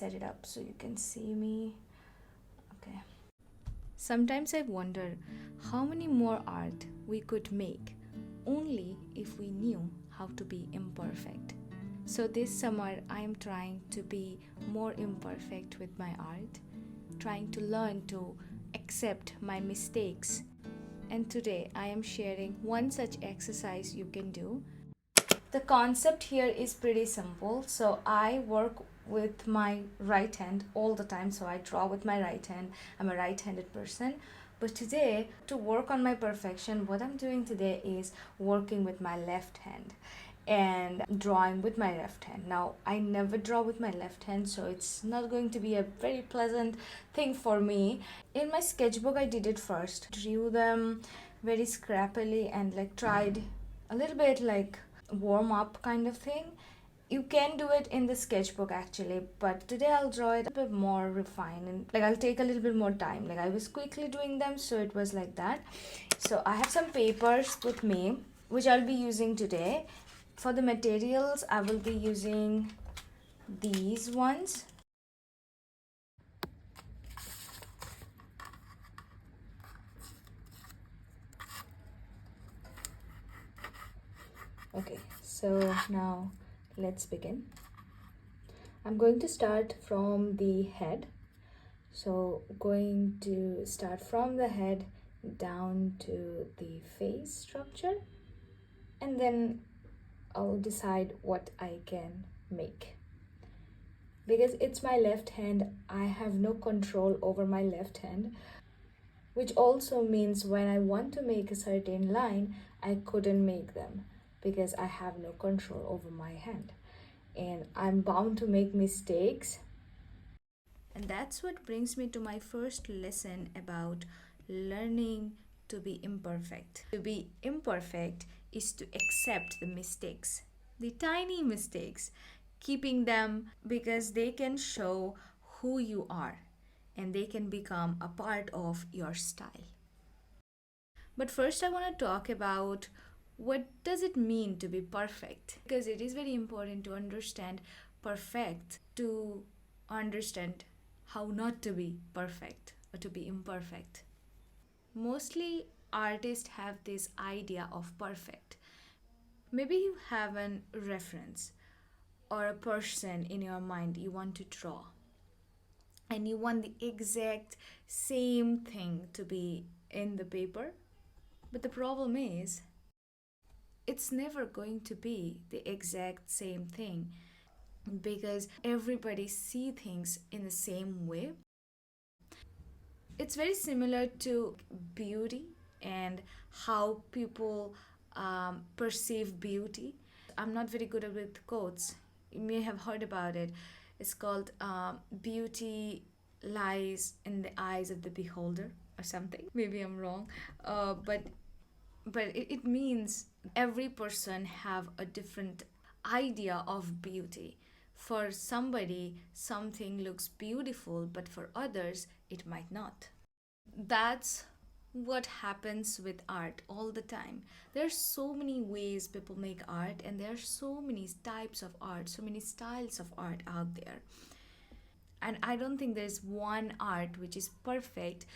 set it up so you can see me. Okay. Sometimes I wonder how many more art we could make only if we knew how to be imperfect. So this summer I am trying to be more imperfect with my art, trying to learn to accept my mistakes. And today I am sharing one such exercise you can do. The concept here is pretty simple. So I work with my right hand all the time. So I draw with my right hand. I'm a right-handed person. But today, to work on my perfection, what I'm doing today is working with my left hand and drawing with my left hand. Now, I never draw with my left hand, so it's not going to be a very pleasant thing for me. In my sketchbook, I did it first, drew them very scrappily and like tried a little bit like warm up kind of thing. You can do it in the sketchbook actually, but today I'll draw it a bit more refined and like I'll take a little bit more time. Like I was quickly doing them, so it was like that. So I have some papers with me which I'll be using today. For the materials, I will be using these ones. Okay, so now let's begin. I'm going to start from the head. So going to start from the head down to the face structure, and then I'll decide what I can make. Because it's my left hand, I have no control over my left hand, which also means when I want to make a certain line, I couldn't make them because I have no control over my hand. And I'm bound to make mistakes. And that's what brings me to my first lesson about learning to be imperfect. To be imperfect is to accept the mistakes, the tiny mistakes, keeping them because they can show who you are and they can become a part of your style. But first I want to talk about what does it mean to be perfect, because it is very important to understand perfect to understand how not to be perfect or to be imperfect. Mostly artists have this idea of perfect. Maybe you have an reference or a person in your mind you want to draw, and you want the exact same thing to be in the paper. But the problem is, it's never going to be the exact same thing because everybody see things in the same way. It's very similar to beauty and how people perceive beauty. I'm not very good with quotes. You may have heard about it. It's called beauty lies in the eyes of the beholder or something. Maybe I'm wrong, but it means every person have a different idea of beauty. For somebody something looks beautiful, but for others it might not. That's what happens with art all the time. There are so many ways people make art, and there are so many types of art, so many styles of art out there. And I don't think there's one art which is perfect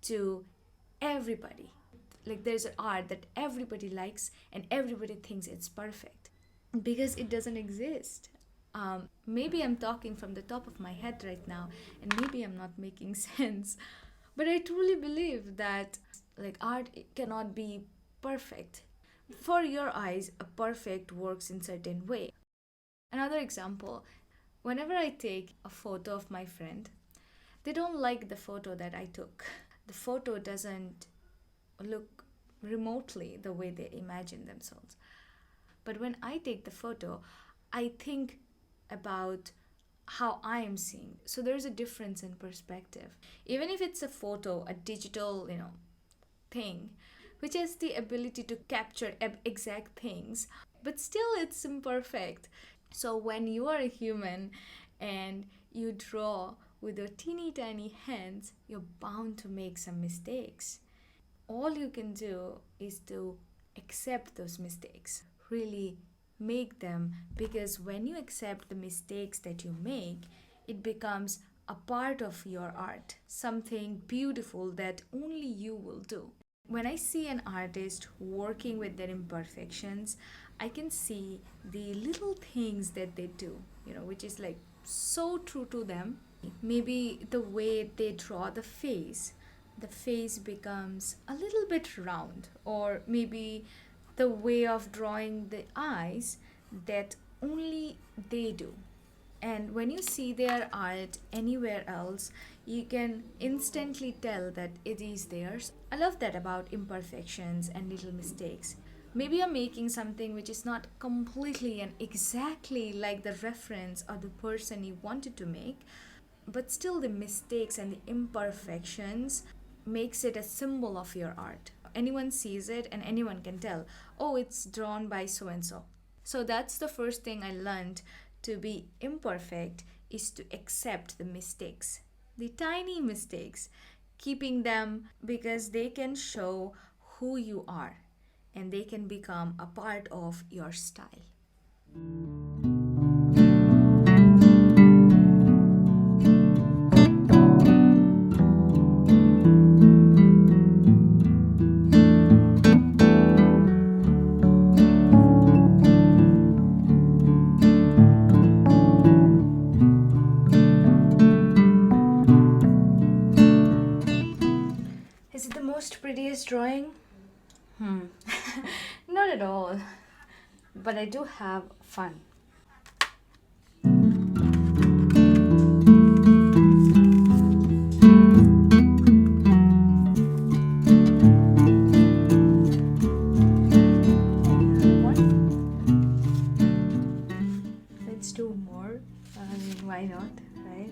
to everybody. Like there's an art that everybody likes and everybody thinks it's perfect, because it doesn't exist. Maybe I'm talking from the top of my head right now, and maybe I'm not making sense, but I truly believe that like art cannot be perfect. For your eyes, a perfect works in certain way. Another example, whenever I take a photo of my friend, they don't like the photo that I took. The photo doesn't look remotely the way they imagine themselves. But when I take the photo, I think about how I am seeing. So there's a difference in perspective. Even if it's a photo, a digital, thing, which has the ability to capture exact things, but still it's imperfect. So when you are a human and you draw with your teeny tiny hands, you're bound to make some mistakes. All you can do is to accept those mistakes, really make them, because when you accept the mistakes that you make, it becomes a part of your art, something beautiful that only you will do. When I see an artist working with their imperfections, I can see the little things that they do, which is like so true to them. Maybe the way they draw the face becomes a little bit round, or maybe the way of drawing the eyes that only they do. And when you see their art anywhere else, you can instantly tell that it is theirs. I love that about imperfections and little mistakes. Maybe you're making something which is not completely and exactly like the reference or the person you wanted to make, but still the mistakes and the imperfections makes it a symbol of your art. Anyone sees it and anyone can tell, oh, it's drawn by so and so. So that's the first thing I learned. To be imperfect is to accept the mistakes, the tiny mistakes, keeping them because they can show who you are and they can become a part of your style. Is it the most prettiest drawing? Not at all. But I do have fun. Let's do more. I mean, why not, right?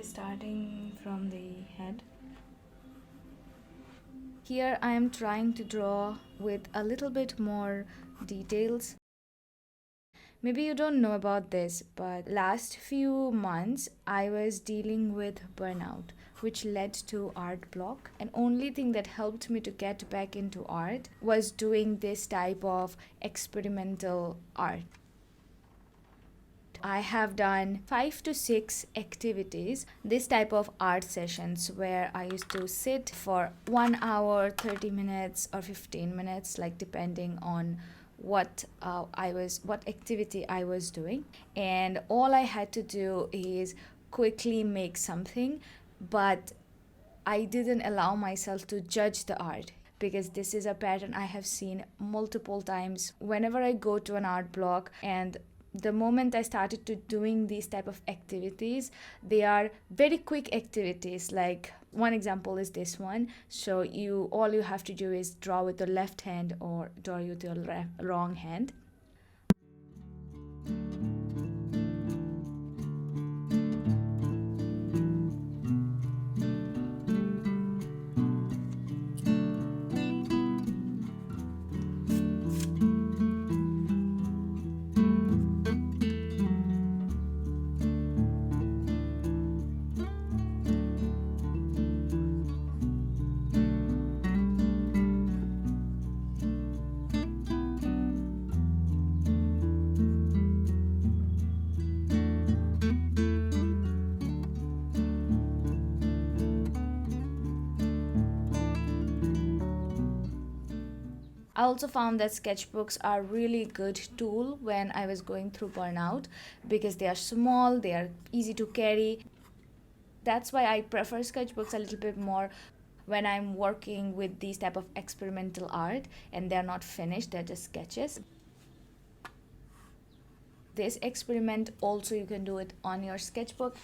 Starting from the head. Here I am trying to draw with a little bit more details. Maybe you don't know about this, but last few months I was dealing with burnout, which led to art block. And only thing that helped me to get back into art was doing this type of experimental art. I have done 5 to 6 activities, this type of art sessions where I used to sit for 1 hour, 30 minutes, or 15 minutes, like depending on what activity I was doing. And all I had to do is quickly make something, but I didn't allow myself to judge the art, because this is a pattern I have seen multiple times whenever I go to an art block. And the moment I started to doing these type of activities, they are very quick activities. Like one example is this one. So all you have to do is draw with the left hand or draw with your wrong hand. I also found that sketchbooks are really good tool when I was going through burnout, because they are small, they are easy to carry. That's why I prefer sketchbooks a little bit more when I'm working with these type of experimental art and they're not finished, they're just sketches. This experiment also you can do it on your sketchbook.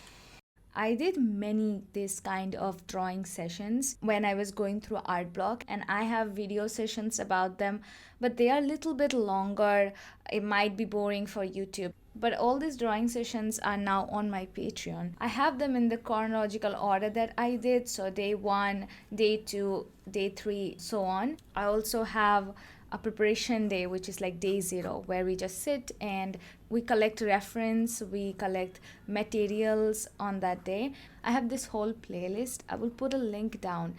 I did many this kind of drawing sessions when I was going through art block, and I have video sessions about them, but they are a little bit longer. It might be boring for YouTube. But all these drawing sessions are now on my Patreon. I have them in the chronological order that I did, so day 1, day 2, day 3, so on. I also have a preparation day, which is like day 0, where we just sit and we collect reference, we collect materials on that day. I have this whole playlist. I will put a link down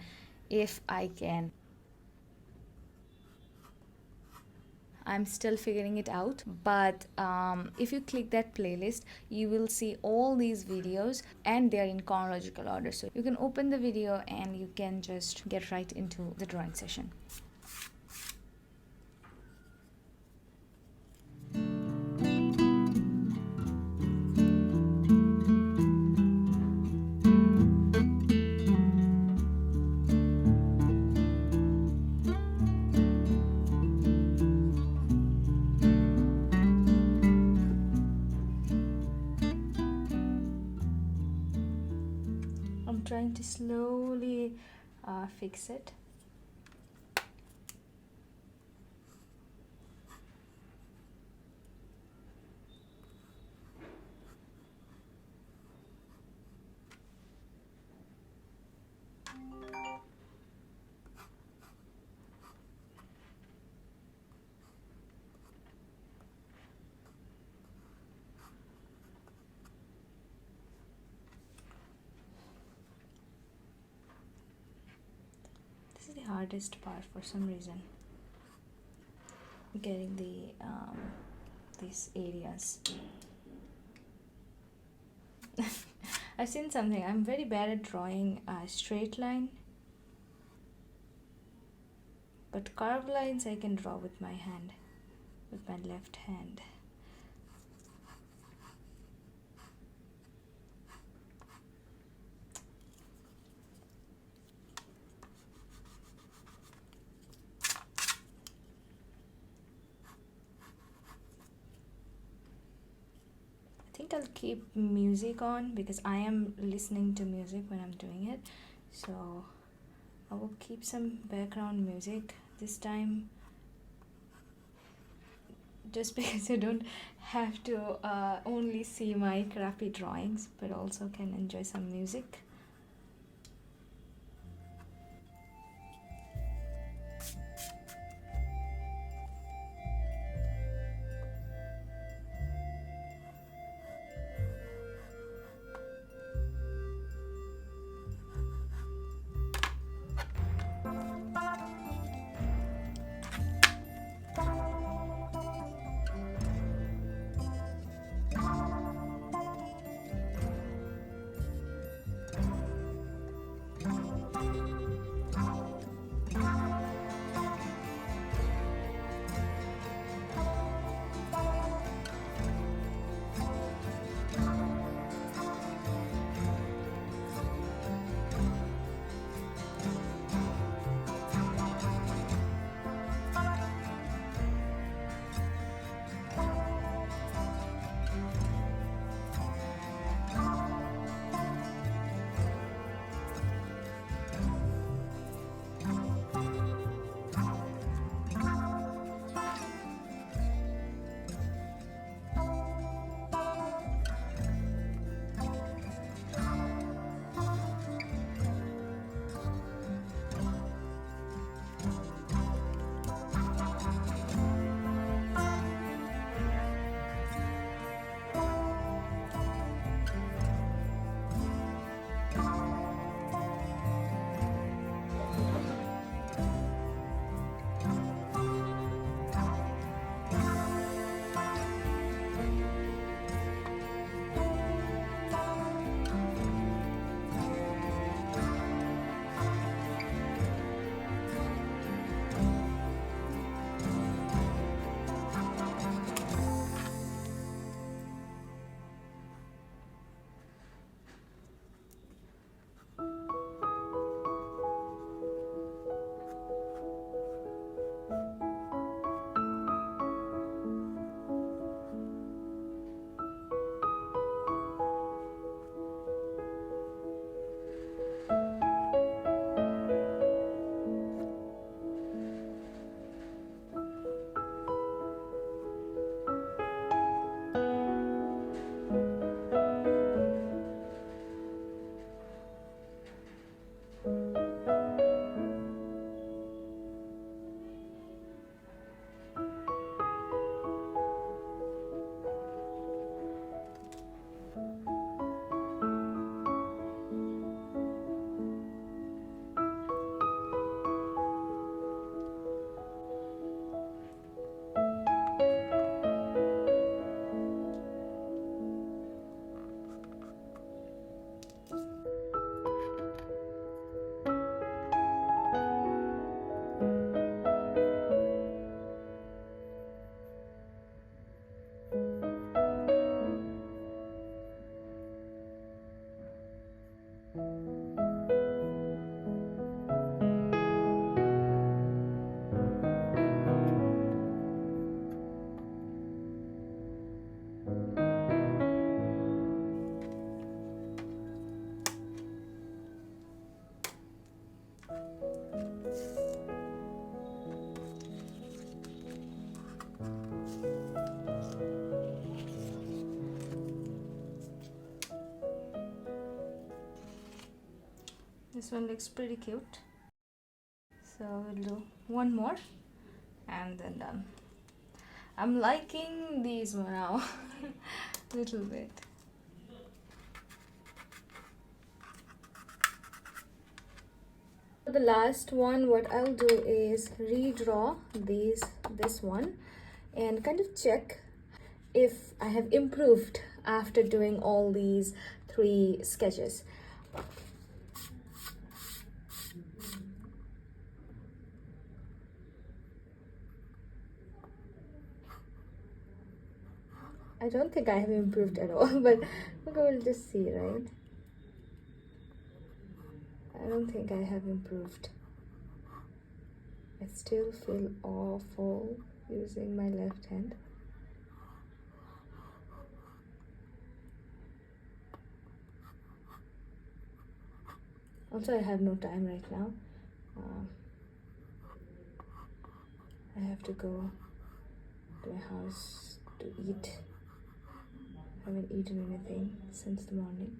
if I can. I'm still figuring it out, but if you click that playlist, you will see all these videos and they're in chronological order. So you can open the video and you can just get right into the drawing session. I'm trying to slowly fix it. This is the hardest part for some reason, getting these areas. I've seen something. I'm very bad at drawing a straight line, but curved lines I can draw with my hand, with my left hand. I think I'll keep music on because I am listening to music when I'm doing it. So I will keep some background music this time, just because you don't have to only see my crappy drawings, but also can enjoy some music. This one looks pretty cute. So we'll do one more and then done. I'm liking these now. Little bit. For the last one, what I'll do is redraw this one and kind of check if I have improved after doing all these 3 sketches. I don't think I have improved at all, but we'll just see, right? I don't think I have improved. I still feel awful using my left hand. Also, I have no time right now. I have to go to my house to eat. I haven't eaten anything since the morning.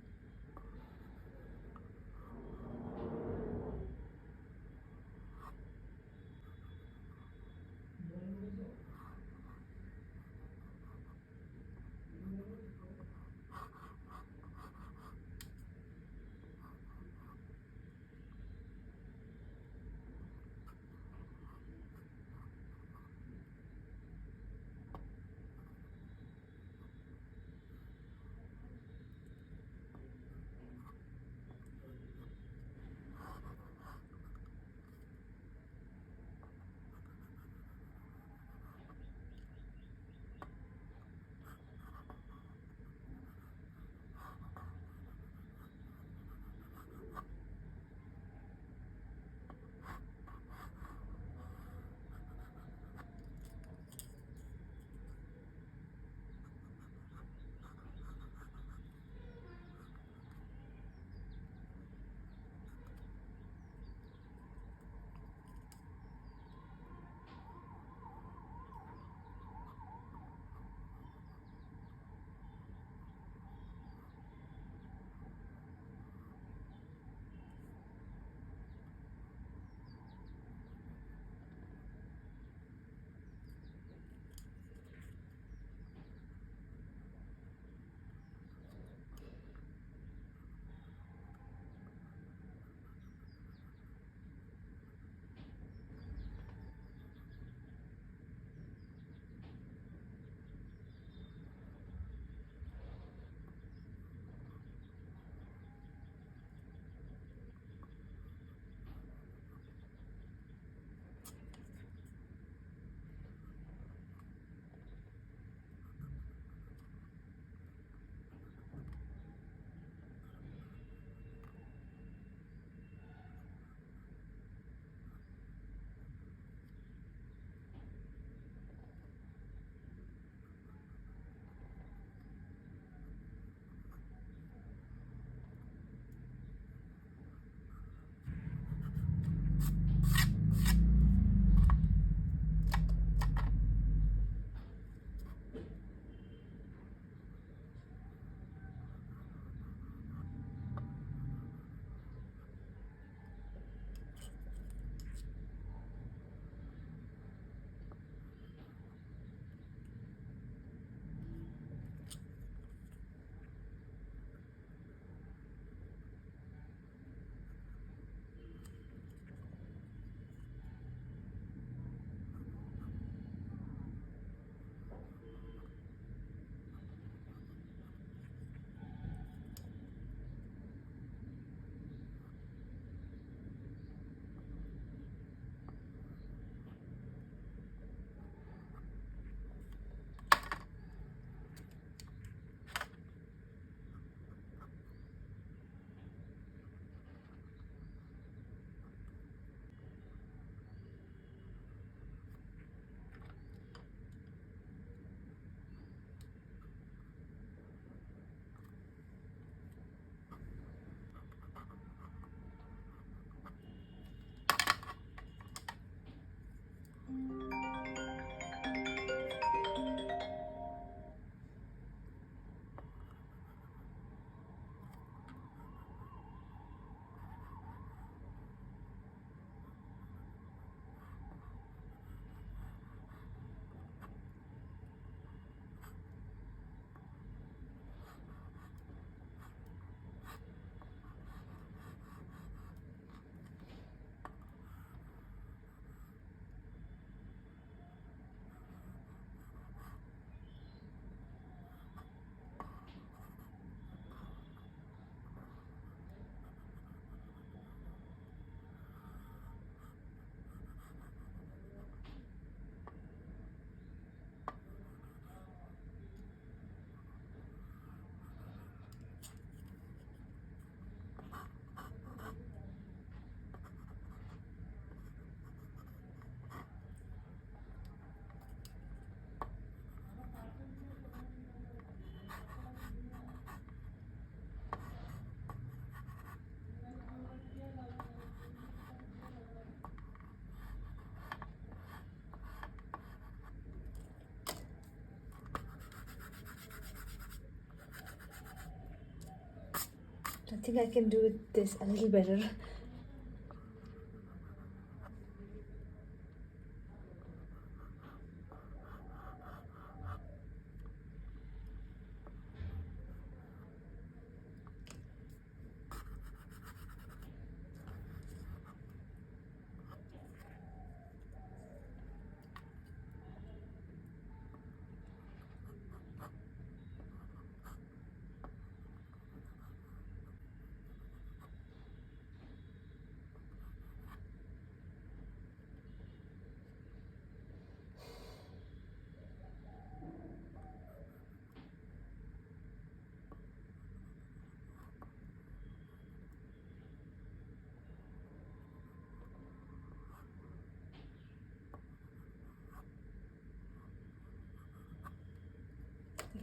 think I can do this a little better.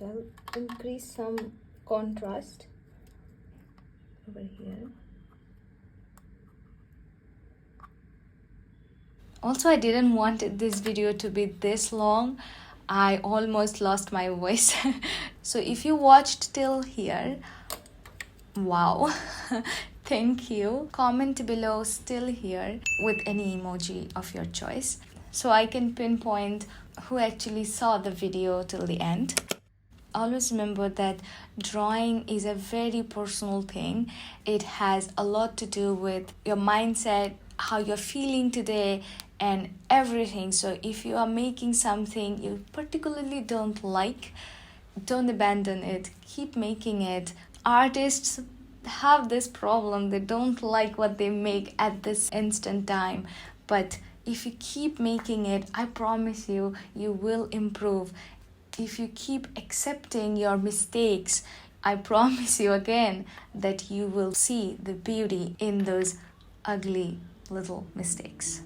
I'll increase some contrast over here. Also, I didn't want this video to be this long. I almost lost my voice. So if you watched till here, wow, thank you. Comment below still here with any emoji of your choice, so I can pinpoint who actually saw the video till the end. Always remember that drawing is a very personal thing. It has a lot to do with your mindset, how you're feeling today, and everything. So if you are making something you particularly don't like, don't abandon it. Keep making it. Artists have this problem. They don't like what they make at this instant time. But if you keep making it, I promise you, you will improve. If you keep accepting your mistakes, I promise you again that you will see the beauty in those ugly little mistakes.